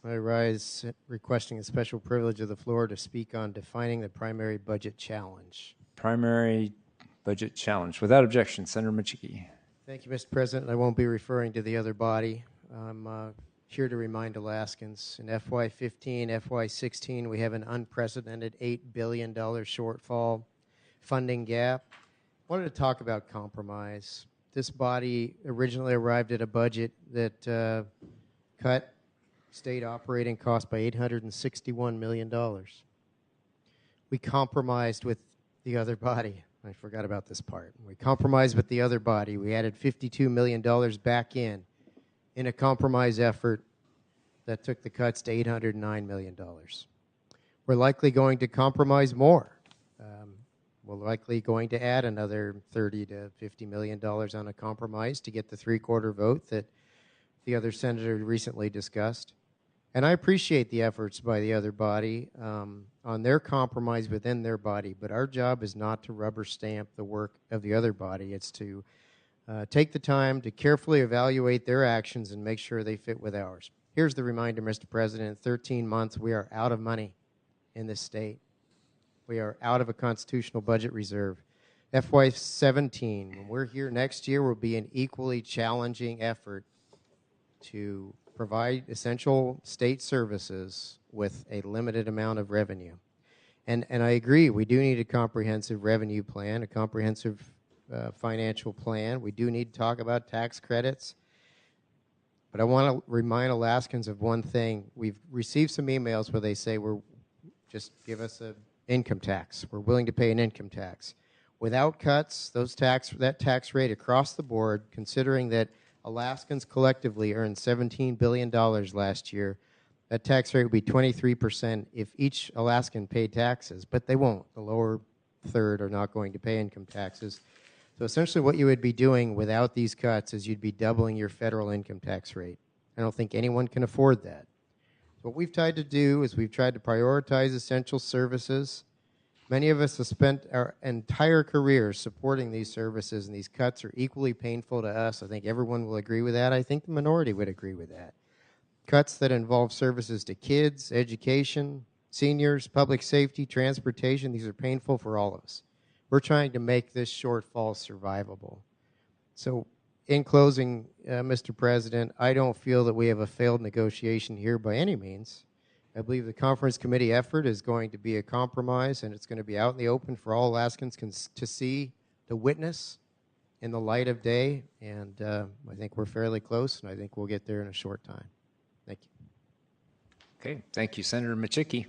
I rise requesting a special privilege of the floor to speak on defining the primary budget challenge. Primary budget challenge. Without objection, Senator Micciche. Thank you, Mr. President. I won't be referring to the other body. I'm here to remind Alaskans in FY15, FY16, we have an unprecedented $8 billion shortfall funding gap. I wanted to talk about compromise. This body originally arrived at a budget that cut state operating costs by $861 million. We compromised with the other body. I forgot about this part. We compromised with the other body. We added $52 million back in a compromise effort that took the cuts to $809 million. We're likely going to compromise more. We're likely going to add another $30 to $50 million on a compromise to get the three-quarter vote that the other senator recently discussed. And I appreciate the efforts by the other body on their compromise within their body, but our job is not to rubber stamp the work of the other body. It's to take the time to carefully evaluate their actions and make sure they fit with ours. Here's the reminder, Mr. President. In 13 months, we are out of money in this state. We are out of a constitutional budget reserve. FY17, when we're here next year, will be an equally challenging effort to provide essential state services with a limited amount of revenue. And I agree, we do need a comprehensive revenue plan, a comprehensive financial plan. We do need to talk about tax credits. But I want to remind Alaskans of one thing. We've received some emails where they say, just give us an income tax. We're willing to pay an income tax. Without cuts, that tax rate across the board, considering that Alaskans collectively earned $17 billion last year, that tax rate would be 23% if each Alaskan paid taxes, but they won't. The lower third are not going to pay income taxes. So essentially what you would be doing without these cuts is you'd be doubling your federal income tax rate. I don't think anyone can afford that. What we've tried to do is we've tried to prioritize essential services. Many of us have spent our entire careers supporting these services, and these cuts are equally painful to us. I think everyone will agree with that. I think the minority would agree with that. Cuts that involve services to kids, education, seniors, public safety, transportation, these are painful for all of us. We're trying to make this shortfall survivable. So in closing, Mr. President, I don't feel that we have a failed negotiation here by any means. I believe the conference committee effort is going to be a compromise, and it's going to be out in the open for all Alaskans to see, to witness in the light of day. And I think we're fairly close, and I think we'll get there in a short time. Thank you. Okay, thank you, Senator Micciche.